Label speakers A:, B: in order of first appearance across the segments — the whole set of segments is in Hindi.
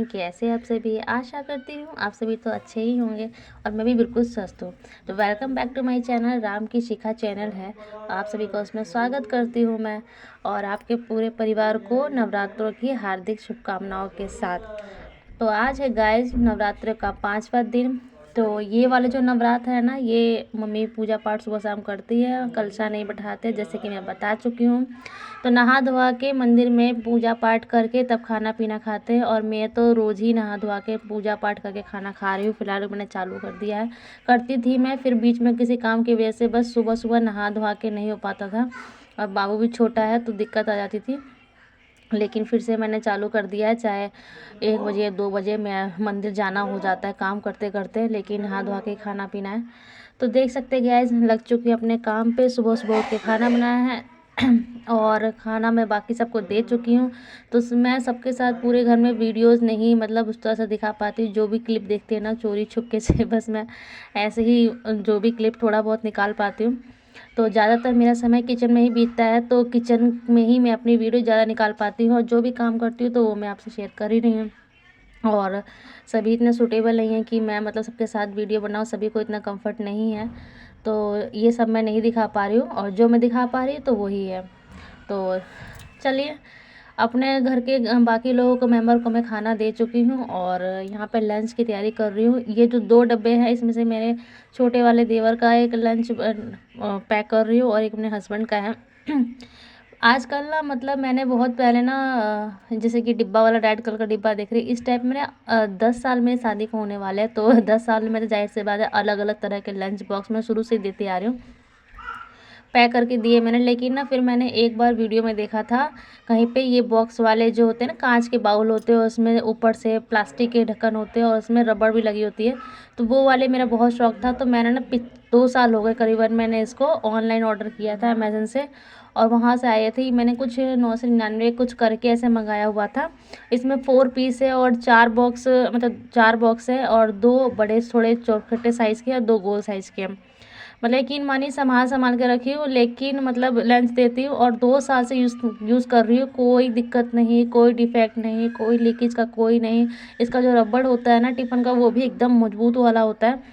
A: मॉर्निंग। कैसे आप सभी? आशा करती हूँ आप सभी तो अच्छे ही होंगे और मैं भी बिल्कुल स्वस्थ हूँ। तो welcome back to my channel, Ram की शिखा चैनल है। आप सभी का उसमें स्वागत करती हूँ मैं, और आपके पूरे परिवार को नवरात्रों की हार्दिक शुभकामनाओं के साथ। तो आज है गाइस नवरात्र का 5वां दिन। तो ये वाले जो नवरात्र है ना, ये मम्मी पूजा पाठ सुबह शाम करती है, कलशा नहीं बैठाते जैसे कि मैं बता चुकी हूँ। तो नहा धोवा के मंदिर में पूजा पाठ करके तब खाना पीना खाते हैं, और मैं तो रोज़ ही नहा धोवा के पूजा पाठ करके खाना खा रही हूँ। फिलहाल मैंने चालू कर दिया है, करती थी मैं, फिर बीच में किसी काम की वजह से बस सुबह सुबह नहा धोवा के नहीं हो पाता था, और बाबू भी छोटा है तो दिक्कत आ जाती थी। लेकिन फिर से मैंने चालू कर दिया है, चाहे 1 बजे 2 बजे मैं मंदिर जाना हो जाता है काम करते करते, लेकिन नहा धोवा के खाना पीना है। तो देख सकते हैं गैस लग चुकी है अपने काम पे। सुबह सुबह उठ के खाना बनाया है और खाना मैं बाकी सबको दे चुकी हूँ। तो मैं सबके साथ पूरे घर में वीडियोस नहीं मतलब उस तरह से दिखा पाती हूँ। जो भी क्लिप देखते हैं ना चोरी छुपके से, बस मैं ऐसे ही जो भी क्लिप थोड़ा बहुत निकाल पाती हूँ। तो ज़्यादातर मेरा समय किचन में ही बीतता है, तो किचन में ही मैं अपनी वीडियो ज़्यादा निकाल पाती हूँ, और जो भी काम करती हूँ तो वो मैं आपसे शेयर कर ही रही हूँ। और सभी इतने सूटेबल नहीं है कि मैं मतलब सबके साथ वीडियो बनाऊँ, सभी को इतना कंफर्ट नहीं है, तो ये सब मैं नहीं दिखा पा रही हूँ, और जो मैं दिखा पा रही हूँ तो वही है। तो चलिए, अपने घर के बाकी लोगों को मेंबर को मैं खाना दे चुकी हूँ, और यहाँ पे लंच की तैयारी कर रही हूँ। ये जो 2 डब्बे हैं इसमें से मेरे छोटे वाले देवर का एक लंच पैक कर रही हूँ, और एक अपने हस्बैंड का है। आजकल ना मतलब मैंने बहुत पहले ना जैसे कि डिब्बा वाला रेड कलर का डिब्बा देख रही, इस टाइप में 10 साल में शादी को होने वाले हैं, तो 10 साल में तो जाहिर सी बात है अलग अलग तरह के लंच बॉक्स मैं शुरू से देती आ रही हूँ, पैक करके दिए मैंने। लेकिन ना फिर मैंने एक बार वीडियो में देखा था कहीं पे, ये बॉक्स वाले जो होते हैं ना, कांच के बाउल होते हैं, उसमें ऊपर से प्लास्टिक के ढक्कन होते हैं और उसमें रबड़ भी लगी होती है, तो वो वाले मेरा बहुत शौक था। तो मैंने ना 2 साल हो गए करीबन मैंने इसको ऑनलाइन ऑर्डर किया था अमेज़न से, और वहाँ से आए थे। मैंने कुछ 999 कुछ करके ऐसे मंगाया हुआ था। इसमें 4 पीस है और 4 बॉक्स, मतलब 4 बॉक्स है, और 2 बड़े थोड़े चौखटे साइज़ के और 2 गोल साइज़ के। मतलब यकीन मानिए संभाल संभाल के रखी हूँ, लेकिन मतलब लंच देती हूँ और 2 साल से यूज़ कर रही हूँ। कोई दिक्कत नहीं, कोई डिफेक्ट नहीं, कोई लीकेज का कोई नहीं। इसका जो रबड़ होता है ना टिफ़िन का, वो भी एकदम मजबूत वाला होता है,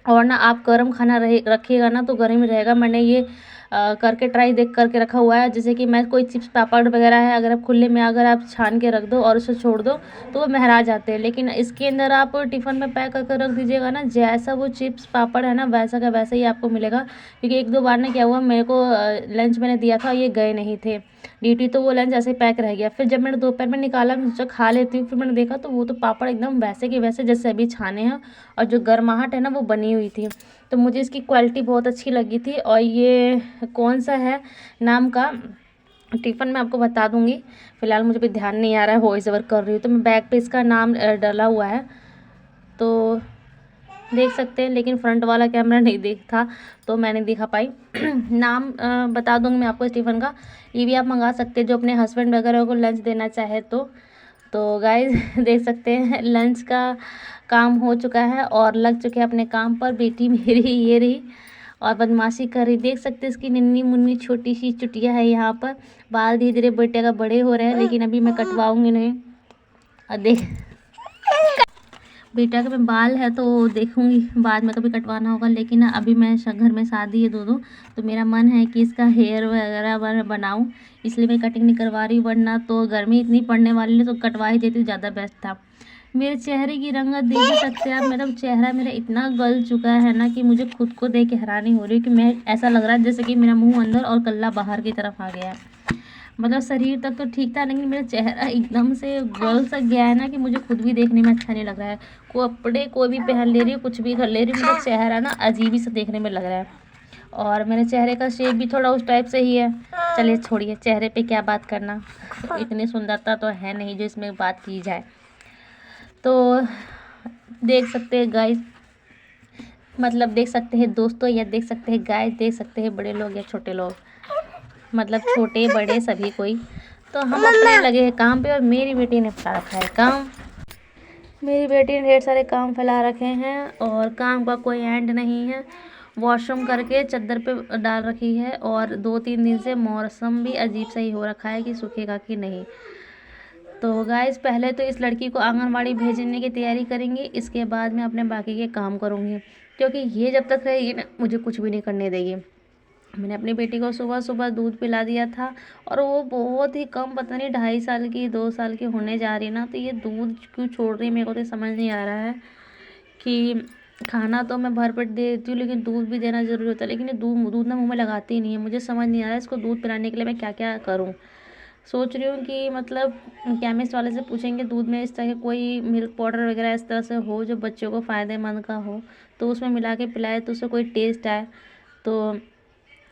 A: और ना आप गर्म खाना रखिएगा ना तो गर्म ही रहेगा। मैंने ये करके ट्राई देख करके रखा हुआ है। जैसे कि मैं कोई चिप्स पापड़ वगैरह है, अगर आप खुले में अगर आप छान के रख दो और उसे छोड़ दो तो वो महरा जाते हैं, लेकिन इसके अंदर आप टिफ़िन में पैक करके रख दीजिएगा ना, जैसा वो चिप्स पापड़ है ना वैसा का वैसा ही आपको मिलेगा। क्योंकि 1-2 बार ना क्या हुआ, मेरे को लंच मैंने दिया था, ये गए नहीं थे ड्यूटी, तो वो लंच ऐसे पैक रह गया। फिर जब मैंने दोपहर में निकाला, मैं सोचा खा लेती हूँ, फिर मैंने देखा तो वो तो पापड़ एकदम वैसे के वैसे जैसे अभी छाने हैं, और जो गर्माहट है ना वो बनी हुई थी। तो मुझे इसकी क्वालिटी बहुत अच्छी लगी थी। और ये कौन सा है नाम का टिफ़िन मैं आपको बता दूंगी, फ़िलहाल मुझे भी ध्यान नहीं आ रहा है, वॉइस ओवर कर रही हूँ तो मैं बैग पे इसका नाम डला हुआ है, तो देख सकते हैं। लेकिन फ्रंट वाला कैमरा नहीं देख था तो मैं नहीं दिखा पाई। नाम बता दूंगी मैं आपको इस टिफ़िन का। ये भी आप मंगा सकते हैं जो अपने हस्बैंड वगैरह को लंच देना चाहे तो गाइस देख सकते हैं लंच का काम हो चुका है और लग चुके हैं अपने काम पर। बेटी मेरी ये रही और बदमाशी कर रही, देख सकते हैं इसकी नन्ही मुन्नी छोटी सी चुटिया है यहाँ पर। बाल धीरे धीरे बेटे का बड़े हो रहे हैं, लेकिन अभी मैं कटवाऊंगी नहीं। और देख बेटा के में बाल है तो देखूंगी बाद में कभी कटवाना होगा, लेकिन अभी मैं घर में शादी है दो तो मेरा मन है कि इसका हेयर वगैरह बनाऊं, इसलिए मैं कटिंग नहीं करवा रही, वरना तो गर्मी इतनी पड़ने वाली है तो कटवा ही देती, ज़्यादा बेस्ट था। मेरे चेहरे की रंगत देख ही सकते हैं आप, मतलब चेहरा मेरा इतना गल चुका है ना कि मुझे खुद को देख के हैरानी हो रही है कि मैं ऐसा लग रहा है जैसे कि मेरा मुंह अंदर और गला बाहर की तरफ आ गया है। मतलब शरीर तक तो ठीक था, लेकिन मेरा चेहरा एकदम से गल सा गया है ना कि मुझे खुद भी देखने में अच्छा नहीं लग रहा है। कपड़े कोई भी पहन ले रही हूँ, कुछ भी कर ले रही हूँ, मेरा चेहरा ना अजीब ही सा देखने में लग रहा है, और मेरे चेहरे का शेप भी थोड़ा उस टाइप से ही है। चलिए छोड़िए, चेहरे पे क्या बात करना, इतनी सुंदरता तो है नहीं जो इसमें बात की जाए। तो देख सकते हैं गाइस, मतलब देख सकते हैं दोस्तों, या देख सकते हैं गाइस, देख सकते हैं बड़े लोग या छोटे लोग, मतलब छोटे बड़े सभी कोई। तो हम अपने लगे हैं काम पे, और मेरी बेटी ने फैला रखा है काम। मेरी बेटी ने ढेर सारे काम फैला रखे हैं और काम का कोई एंड नहीं है। वॉशरूम करके चादर पे डाल रखी है, और 2-3 दिन से मौसम भी अजीब सा ही हो रखा है कि सूखेगा कि नहीं। तो गाइस पहले तो इस लड़की को आंगनवाड़ी भेजने की तैयारी करेंगे, इसके बाद मैं अपने बाकी के काम करूँगी, क्योंकि ये जब तक रहेगी ना मुझे कुछ भी नहीं करने देगी। मैंने अपनी बेटी को सुबह सुबह दूध पिला दिया था, और वो बहुत ही कम, पता नहीं 2.5 साल की 2 साल की होने जा रही ना, तो ये दूध क्यों छोड़ रही है मेरे को तो समझ नहीं आ रहा है। कि खाना तो मैं भरपेट दे देती हूँ, लेकिन दूध भी देना ज़रूरी होता है, लेकिन ये दूध दूध ना मुँह में लगाती ही नहीं है। मुझे समझ नहीं आ रहा है इसको दूध पिलाने के लिए मैं क्या क्या करूँ। सोच रही हूँ कि मतलब केमिस्ट वाले से पूछेंगे दूध में इस तरह के कोई मिल्क पाउडर वगैरह इस तरह से हो जो बच्चों को फ़ायदेमंद का हो, तो उसमें मिला के पिलाए तो उससे कोई टेस्ट आए। तो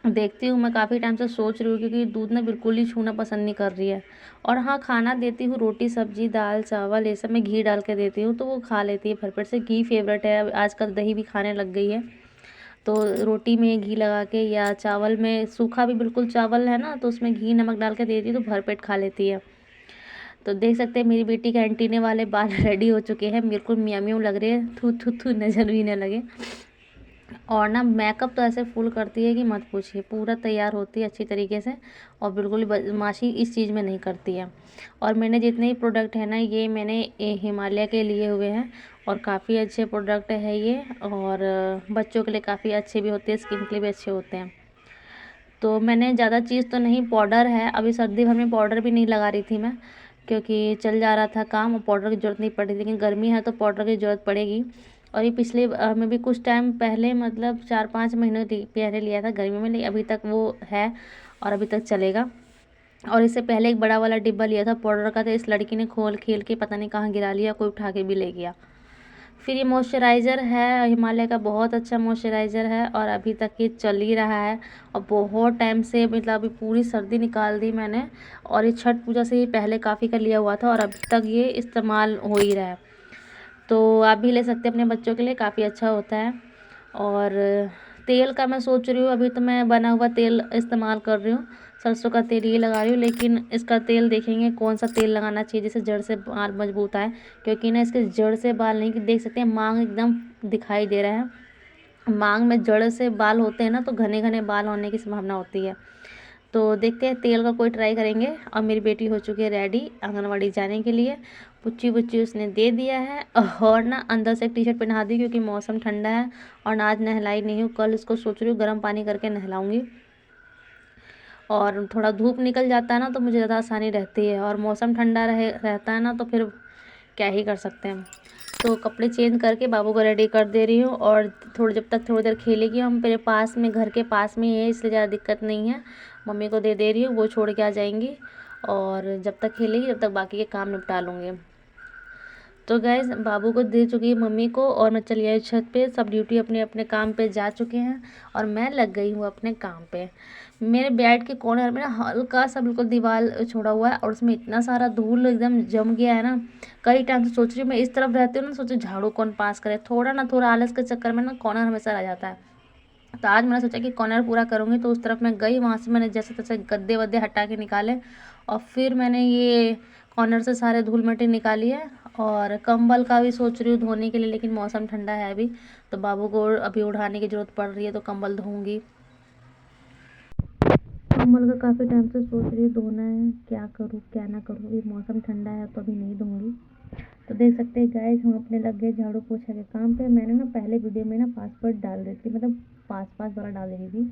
A: देखती हूँ, मैं काफ़ी टाइम से सोच रही हूँ, क्योंकि दूध ना बिल्कुल ही छूना पसंद नहीं कर रही है। और हाँ, खाना देती हूँ, रोटी सब्जी दाल चावल ये सब मैं घी डाल के देती हूँ, तो वो खा लेती है भरपेट से। घी फेवरेट है, अब आजकल दही भी खाने लग गई है, तो रोटी में घी लगा के या चावल में, सूखा भी बिल्कुल चावल है ना, तो उसमें घी नमक डाल के देती हूँ तो भरपेट खा लेती है। तो देख सकते हैं मेरी बेटी के एंटीने वाले बाल रेडी हो चुके हैं, बिल्कुल म्याऊं म्याऊं लग रहे हैं, थू थू थू नजर भी न लगे। और ना मेकअप तो ऐसे फुल करती है कि मत पूछिए, पूरा तैयार होती है अच्छी तरीके से, और बिल्कुल भी बदमाशी इस चीज़ में नहीं करती है। और मैंने जितने ही प्रोडक्ट है ना, ये मैंने हिमालय के लिए हुए हैं, और काफ़ी अच्छे प्रोडक्ट है ये, और बच्चों के लिए काफ़ी अच्छे भी होते हैं, स्किन के लिए भी अच्छे होते हैं। तो मैंने ज़्यादा चीज़ तो नहीं, पाउडर है, अभी सर्दी भर में पाउडर भी नहीं लगा रही थी मैं, क्योंकि चल जा रहा था काम और पाउडर की ज़रूरत नहीं पड़ी, लेकिन गर्मी है तो पाउडर की ज़रूरत पड़ेगी। और ये पिछले में भी कुछ टाइम पहले, मतलब 4-5 महीने पहले लिया था गर्मी में, लेकिन अभी तक वो है और अभी तक चलेगा। और इससे पहले एक बड़ा वाला डिब्बा लिया था पाउडर का, तो इस लड़की ने खोल खेल के पता नहीं कहाँ गिरा लिया, कोई उठा के भी ले गया। फिर ये मॉइस्चराइज़र है, हिमालय का बहुत अच्छा मॉइस्चराइज़र है, और अभी तक ये चल ही रहा है। और बहुत टाइम से, मतलब अभी पूरी सर्दी निकाल दी मैंने, और ये छठ पूजा से ही पहले काफ़ी का लिया हुआ था, और अभी तक ये इस्तेमाल हो ही रहा है। तो आप भी ले सकते हैं अपने बच्चों के लिए, काफ़ी अच्छा होता है। और तेल का मैं सोच रही हूँ, अभी तो मैं बना हुआ तेल इस्तेमाल कर रही हूँ, सरसों का तेल ये लगा रही हूँ, लेकिन इसका तेल देखेंगे कौन सा तेल लगाना चाहिए जिससे जड़ से बाल मजबूत आए, क्योंकि ना इसके जड़ से बाल नहीं, देख सकते हैं मांग एकदम दिखाई दे रहा है। मांग में जड़ से बाल होते हैं ना, तो घने घने बाल होने की संभावना होती है। तो देखते हैं तेल का कोई ट्राई करेंगे। और मेरी बेटी हो चुकी है रेडी आंगनवाड़ी जाने के लिए, पुच्ची पुच्ची उसने दे दिया है, और ना अंदर से एक टी शर्ट पहना दी, क्योंकि मौसम ठंडा है, और आज नहलाई नहीं हूँ, कल इसको सोच रही हूँ गर्म पानी करके नहलाऊँगी। और थोड़ा धूप निकल जाता है ना तो मुझे ज़्यादा आसानी रहती है, और मौसम ठंडा रहता है ना, तो फिर क्या ही कर सकते हैं। तो कपड़े चेंज करके बाबू को रेडी कर दे रही हूँ, और जब तक थोड़ी देर खेलेगी, हम मेरे पास में, घर के पास में ही है, इसलिए ज़्यादा दिक्कत नहीं है। मम्मी को दे रही हूँ, वो छोड़ के आ जाएंगी, और जब तक खेलेगी जब तक बाकी के काम निपटा लूँगी। तो गैस बाबू को दे चुकी है मम्मी को, और मैं चली आई छत पे, सब ड्यूटी अपने अपने काम पे जा चुके हैं, और मैं लग गई हूँ अपने काम पे। मेरे बेड के कॉर्नर में ना हल्का सा बिल्कुल दीवार छोड़ा हुआ है, और उसमें इतना सारा धूल एकदम जम गया है ना। कई टाइम से सोच रही हूँ, मैं इस तरफ रहती हूँ ना, सोचो झाड़ू कौन पास करे, थोड़ा ना थोड़ा आलस के चक्कर में ना कॉर्नर हमेशा रह जाता है। तो आज मैंने सोचा कि कॉर्नर पूरा करूँगी, तो उस तरफ मैं गई, वहाँ से मैंने जैसे तैसे गद्दे वद्दे हटा के निकाले, और फिर मैंने ये कॉर्नर से सारे धूल मिट्टी निकाली है। और कंबल का भी सोच रही हूँ धोने के लिए, लेकिन मौसम ठंडा है अभी, तो बाबू को अभी उठाने की ज़रूरत पड़ रही है, तो कंबल धोऊँगी। कंबल का काफ़ी टाइम से सोच रही हूँ धोना है, क्या करूँ क्या ना करूँ, अभी मौसम ठंडा है तो अभी नहीं धोऊँगी। तो देख सकते हैं गाइस, हम अपने लग गए झाड़ू पोछा के काम पे। मैंने ना पहले वीडियो में ना पासवर्ड डाल दी थी, मतलब पास पास वाला डाल रही थी,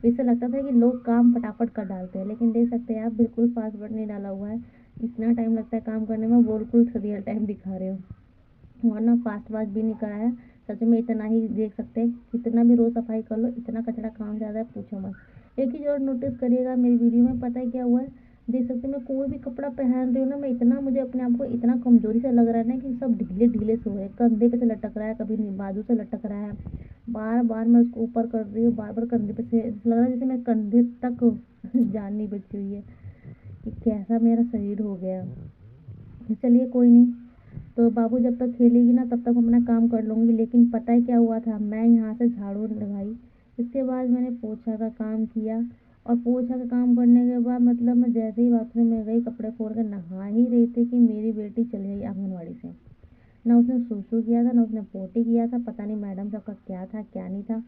A: तो इससे लगता था कि लोग काम फटाफट कर डालते हैं, लेकिन देख सकते हैं आप बिल्कुल पासवर्ड नहीं डाला हुआ है। इतना टाइम लगता है काम करने में, बिल्कुल रियल टाइम दिखा रहे हो, और ना फास्ट वास्ट भी नहीं करा है। सच में इतना ही, देख सकते हैं कितना भी रोज़ सफाई कर लो, इतना कचरा काम ज़्यादा है पूछो मत। एक ही और नोटिस करिएगा मेरी वीडियो में, पता है क्या हुआ है, देख सकते हैं मैं कोई भी कपड़ा पहन रही हूँ ना, मैं इतना, मुझे अपने आप को इतना कमजोरी से लग रहा है ना, कि सब ढीले ढीले से हो रहे हैं, कंधे पे से लटक रहा है, कभी बाजू से लटक रहा है, बार बार मैं उसको ऊपर कर रही हूँ, बार बार कंधे पे से लग रहा है जैसे मेरे कंधे तक जान नहीं बची हुई है, कि कैसा मेरा शरीर हो गया। चलिए कोई नहीं, तो बाबू जब तक खेलेगी ना तब तक अपना काम कर लूँगी। लेकिन पता है क्या हुआ था, मैं यहाँ से झाड़ू लगाई, इसके बाद मैंने पोछा का काम किया, और पोछा का काम करने के बाद मतलब मैं जैसे ही बाथरूम में गई, कपड़े खोल कर नहा ही रही थी, कि मेरी बेटी चली गई आंगनवाड़ी से। ना उसने सूसू किया था, ना उसने पोटी किया था, पता नहीं मैडम सबका क्या था क्या नहीं था।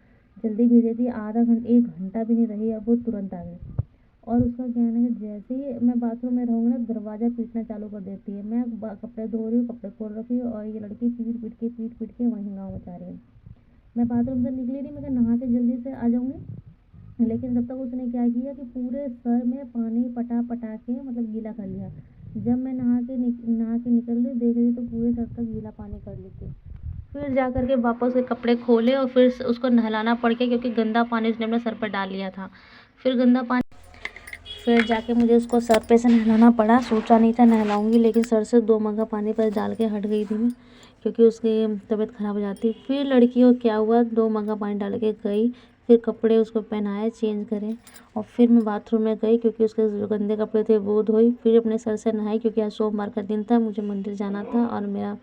A: जल्दी भेजी थी, आधा घंटा 1 घंटा भी नहीं रही, अब वो तुरंत आ गई। और उसका क्या है ना कि जैसे ही मैं बाथरूम में रहूँगी ना, दरवाज़ा पीटना चालू कर देती है। मैं कपड़े धो रही हूँ, कपड़े खोल रखी हूँ, और ये लड़की पीट के वहीं गाँव मचा रही है। मैं बाथरूम से निकली नहीं, मैं कहा नहा के जल्दी से आ जाऊँगी, लेकिन तब तक उसने क्या किया कि पूरे सर में पानी पटा पटा के मतलब गीला कर लिया। जब मैं नहा के निकल रही देख रही तो पूरे सर तक गीला पानी कर ली थी। फिर जा कर के वापस उसके कपड़े खोले और फिर उसको नहलाना पड़ गया, क्योंकि गंदा पानी उसने अपने सर पर डाल लिया था। फिर गंदा पानी फिर जाके मुझे उसको सर पे से नहलाना पड़ा। सोचा नहीं था नहलाऊंगी, लेकिन सर से 2 मग्गा पानी पर डाल के हट गई थी मैं, क्योंकि उसकी तबीयत ख़राब हो जाती। फिर लड़की को क्या हुआ, 2 मग्गा पानी डाल के गई, फिर कपड़े उसको पहनाए, चेंज करे, और फिर मैं बाथरूम में गई, क्योंकि उसके जो गंदे कपड़े थे वो धोई। फिर अपने सर से नहाई, क्योंकि आज सोमवार का दिन था, मुझे मंदिर जाना था, और मेरा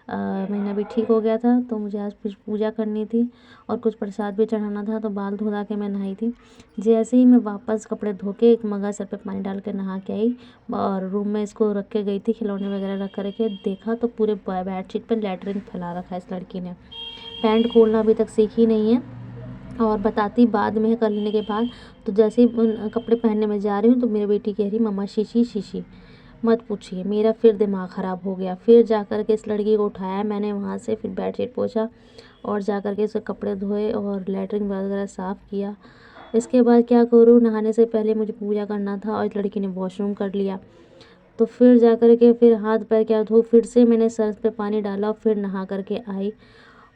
A: महीना भी ठीक हो गया था, तो मुझे आज कुछ पूजा करनी थी और कुछ प्रसाद भी चढ़ाना था, तो बाल धो धा के मैं नहाई थी। जैसे ही मैं वापस कपड़े धो के एक मग्गा सर पे पानी डाल के नहा के आई, और रूम में इसको रख के गई थी, खिलौने वगैरह रख कर के, देखा तो पूरे बेडशीट पर लैटरिन फैला रखा है इस लड़की ने। पैंट खोलना अभी तक सीखी नहीं है, और बताती बाद में है कर लेने के बाद। तो जैसे ही कपड़े पहनने में जा रही हूँ, तो मेरी बेटी कह रही मम्मा शीशी शीशी। मत पूछिए, मेरा फिर दिमाग ख़राब हो गया। फिर जा कर के इस लड़की को उठाया मैंने वहाँ से, फिर बेडशीट पोंछा, और जा कर के उसके कपड़े धोए और लैट्रिन वगैरह साफ़ किया। इसके बाद क्या करूँ, नहाने से पहले मुझे पूजा करना था, और इस लड़की ने वॉशरूम कर लिया। तो फिर जा कर के फिर हाथ पैर क्या धो, फिर से मैंने सर पे पानी डाला, फिर नहा कर के आई,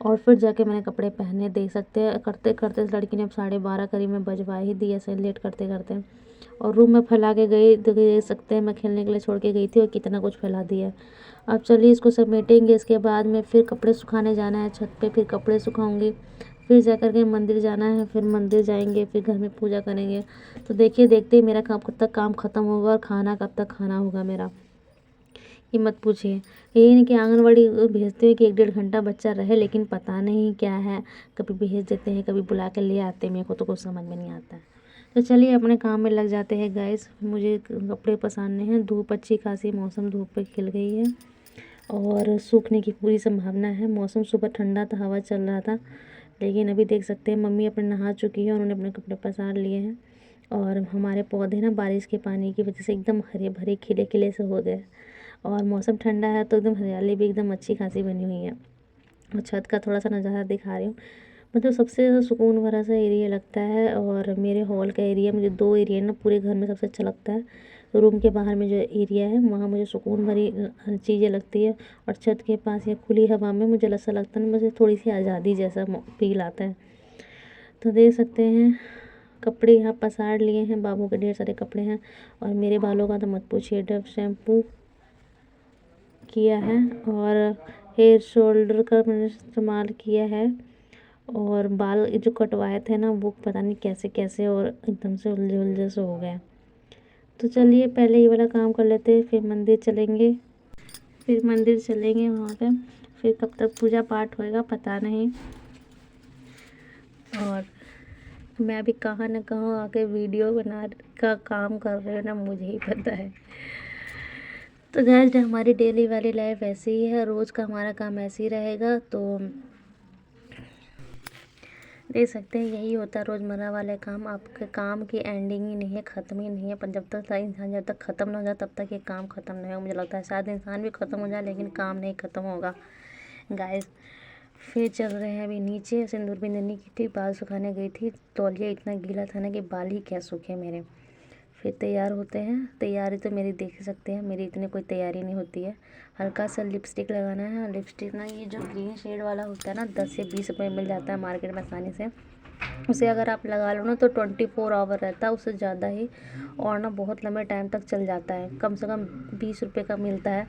A: और फिर जाके मैंने कपड़े पहने। देख सकते हैं करते करते इस लड़की ने अब 12:30 करीब में बजवा ही दी, ऐसे लेट करते करते। और रूम में फैला के गई, तो देख सकते हैं मैं खेलने के लिए छोड़ के गई थी, और कितना कुछ फैला दिया। अब चलिए इसको समेटेंगे, इसके बाद में फिर कपड़े सुखाने जाना है छत पे, फिर कपड़े सुखाऊंगी, फिर जा कर के मंदिर जाना है, फिर मंदिर जाएंगे, फिर घर में पूजा करेंगे। तो देखिए देखते ही मेरा कब तक काम ख़त्म होगा, और खाना कब तक खाना होगा मेरा, ये मत पूछिए। यही नहीं कि आंगनवाड़ी भेजते हैं कि 1-1.5 घंटा बच्चा रहे, लेकिन पता नहीं क्या है, कभी भेज देते हैं, कभी बुला के ले आते हैं, मेरे को तो कुछ समझ में नहीं आता है। तो चलिए अपने काम में लग जाते हैं गाइस। मुझे कपड़े पसारने हैं, धूप अच्छी खासी, मौसम धूप पे खिल गई है, और सूखने की पूरी संभावना है। मौसम सुबह ठंडा था, हवा चल रहा था, लेकिन अभी देख सकते हैं मम्मी अपने नहा चुकी है, उन्होंने अपने कपड़े पसार लिए हैं, और हमारे पौधे ना बारिश के पानी की वजह से एकदम हरे भरे खिले खिले से हो गए, और मौसम ठंडा है तो एकदम हरियाली भी एकदम अच्छी खासी बनी हुई है। और छत का थोड़ा सा नज़ारा दिखा रही हूँ, मतलब सबसे ज़्यादा सुकून भरा सा एरिया लगता है। और मेरे हॉल का एरिया, मुझे 2 एरिया ना पूरे घर में सबसे अच्छा लगता है। रूम के बाहर में जो एरिया है वहाँ मुझे सुकून भरी चीज़ें लगती है, और छत के पास या खुली हवा में मुझे ऐसा लगता है ना, मुझे थोड़ी सी आज़ादी जैसा फील आता है। तो देख सकते हैं कपड़े यहाँ पसार लिए हैं, बाबू के ढेर सारे कपड़े हैं, और मेरे बालों का तो मत पूछिए। डव शैम्पू किया है, और हेयर शोल्डर का मैंने इस्तेमाल किया है, और बाल जो कटवाए थे ना वो पता नहीं कैसे कैसे और एकदम से उलझे उलझे से हो गए। तो चलिए पहले ये वाला काम कर लेते हैं, फिर मंदिर चलेंगे वहाँ पे, फिर कब तक पूजा पाठ होएगा पता नहीं। और मैं अभी कहाँ न कहाँ आके वीडियो बना का काम कर रही हूँ ना, मुझे ही पता है। तो गैस हमारी डेली वाली लाइफ ऐसी ही है, रोज़ का हमारा काम ऐसे ही रहेगा। तो देख सकते हैं यही होता है रोज़मर्रा वाले काम। आपके काम की एंडिंग ही नहीं है, ख़त्म ही नहीं है, पर जब तक ख़त्म ना हो जाए तब तक ये काम ख़त्म नहीं होगा। मुझे लगता है शायद इंसान भी ख़त्म हो जाए, लेकिन काम नहीं ख़त्म होगा गाइस। फिर चल रहे हैं अभी नीचे, सिंदूर बिंदनी की थी, बाल सुखाने गई थी, तौलिया इतना गीला था ना कि बाल ही क्या सूखे मेरे। फिर तैयार होते हैं, तैयारी तो मेरी देख ही सकते हैं, मेरी इतनी कोई तैयारी नहीं होती है। हल्का सा लिपस्टिक लगाना है, लिपस्टिक ना ये जो ग्रीन शेड वाला होता है ना, 10 से 20 रुपये मिल जाता है मार्केट में आसानी से। उसे अगर आप लगा लो ना तो 24 आवर रहता है, उससे ज़्यादा ही, और ना बहुत लंबे टाइम तक चल जाता है। कम से कम 20 रुपये का मिलता है,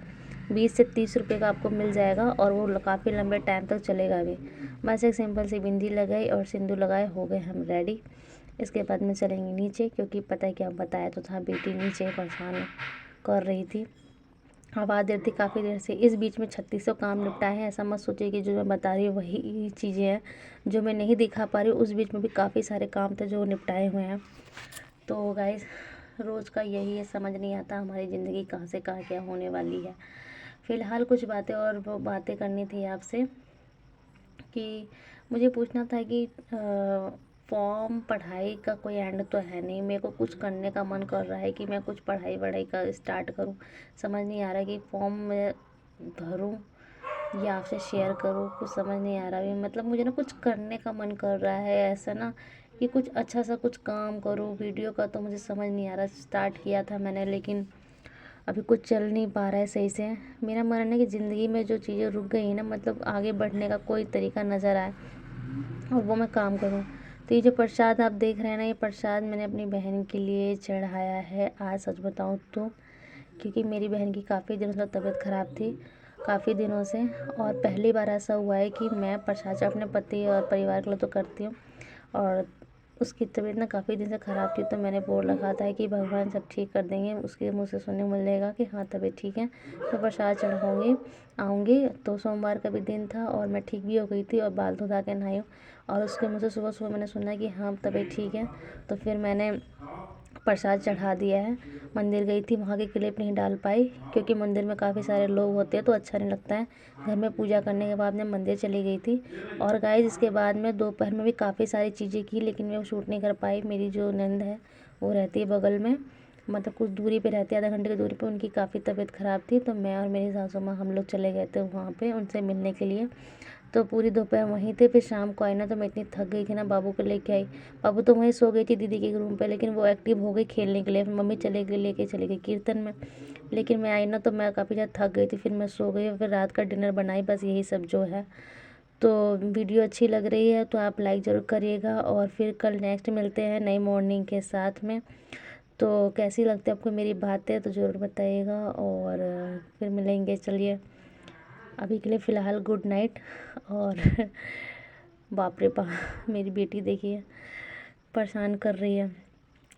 A: 20 से 30 रुपये का आपको मिल जाएगा, और वो काफ़ी लंबे टाइम तक चलेगा भी। बस एक सिंपल सी बिंदी लगाई और सिंदूर लगाए, हो गए हम रेडी। इसके बाद में चलेंगे नीचे, क्योंकि पता है क्या बताया तो था, बेटी नीचे परेशान कर रही थी, आवाज़ दे रही थी काफ़ी देर से। इस बीच में 3600 काम निपटाए हैं, ऐसा मत सोचिए कि जो मैं बता रही हूँ वही चीज़ें हैं जो मैं नहीं दिखा पा रही हूँ। उस बीच में भी काफ़ी सारे काम थे जो निपटाए हुए हैं। तो गाइस रोज़ का यही है, समझ नहीं आता हमारी ज़िंदगी कहाँ से कहाँ क्या होने वाली है। फ़िलहाल कुछ बातें और वो बातें करनी थी आपसे, कि मुझे पूछना था कि फॉर्म पढ़ाई का कोई एंड तो है नहीं। मेरे को कुछ करने का मन कर रहा है कि मैं कुछ पढ़ाई वढ़ाई का स्टार्ट करूं। समझ नहीं आ रहा कि फॉर्म मैं भरूं या आपसे शेयर करूं, कुछ समझ नहीं आ रहा है। मतलब मुझे ना कुछ करने का मन कर रहा है ऐसा ना, कि कुछ अच्छा सा कुछ काम करूं। वीडियो का तो मुझे समझ नहीं आ रहा। स्टार्ट किया था मैंने, लेकिन अभी कुछ चल नहीं पा रहा है सही से। मेरा मन है कि ज़िंदगी में जो चीज़ें रुक गई हैं ना, मतलब आगे बढ़ने का कोई तरीका नज़र आए और वो मैं काम करूं। तो ये जो प्रसाद आप देख रहे हैं ना, ये प्रसाद मैंने अपनी बहन के लिए चढ़ाया है आज, सच बताऊं तो। क्योंकि मेरी बहन की काफ़ी दिनों से तबीयत ख़राब थी, काफ़ी दिनों से। और पहली बार ऐसा हुआ है कि मैं प्रसाद अपने पति और परिवार के लिए तो करती हूँ, और उसकी तबीयत ना काफ़ी दिन से ख़राब थी। तो मैंने बोल रखा था कि भगवान सब ठीक कर देंगे, उसके मुँह से सुनने को मिल जाएगा कि हाँ तबीयत ठीक है, तो प्रसाद चढ़ाऊँगी आऊँगी। तो सोमवार का भी दिन था और मैं ठीक भी हो गई थी और बाल धो धा के नहाई हूँ। और उसके मुँह से सुबह सुबह मैंने सुना कि हाँ तबीयत ठीक है, तो फिर मैंने प्रसाद चढ़ा दिया है। मंदिर गई थी, वहाँ की क्लिप नहीं डाल पाई क्योंकि मंदिर में काफ़ी सारे लोग होते हैं तो अच्छा नहीं लगता है। घर में पूजा करने के बाद मैं मंदिर चली गई थी। और गाइस इसके बाद में दोपहर में भी काफ़ी सारी चीज़ें की, लेकिन मैं वो शूट नहीं कर पाई। मेरी जो नंद है वो रहती है बगल में, मतलब कुछ दूरी पे रहती है, आधा घंटे की दूरी पे। उनकी काफ़ी तबीयत ख़राब थी, तो मैं और मेरी सासू माँ हम लोग चले गए थे वहाँ पे उनसे मिलने के लिए। तो पूरी दोपहर वहीं थे। फिर शाम को आई ना, तो मैं इतनी थक गई थी ना, बाबू को लेके आई। बाबू तो वहीं सो गई थी दीदी के रूम पे, लेकिन वो एक्टिव हो गई खेलने के लिए। फिर मम्मी चले गई, लेके चली गई कीर्तन में। लेकिन मैं आई ना, तो मैं काफ़ी ज़्यादा थक गई थी, फिर मैं सो गई। और फिर रात का डिनर बनाई, बस यही सब जो है। तो वीडियो अच्छी लग रही है तो आप लाइक ज़रूर करिएगा, और फिर कल नेक्स्ट मिलते हैं नई मॉर्निंग के साथ में। तो कैसी लगती है आपको मेरी बातें तो ज़रूर बताइएगा, और फिर मिलेंगे। चलिए अभी के लिए फ़िलहाल गुड नाइट। और बाप रे बाप, मेरी बेटी देखिए परेशान कर रही है।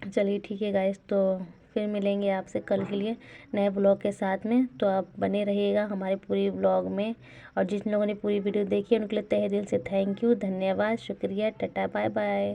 A: चलिए ठीक है गाइस, तो फिर मिलेंगे आपसे कल के लिए नए ब्लॉग के साथ में। तो आप बने रहिएगा हमारे पूरी ब्लॉग में। और जिन लोगों ने पूरी वीडियो देखी है उनके लिए तहे दिल से थैंक यू, धन्यवाद, शुक्रिया, टाटा, बाय बाय।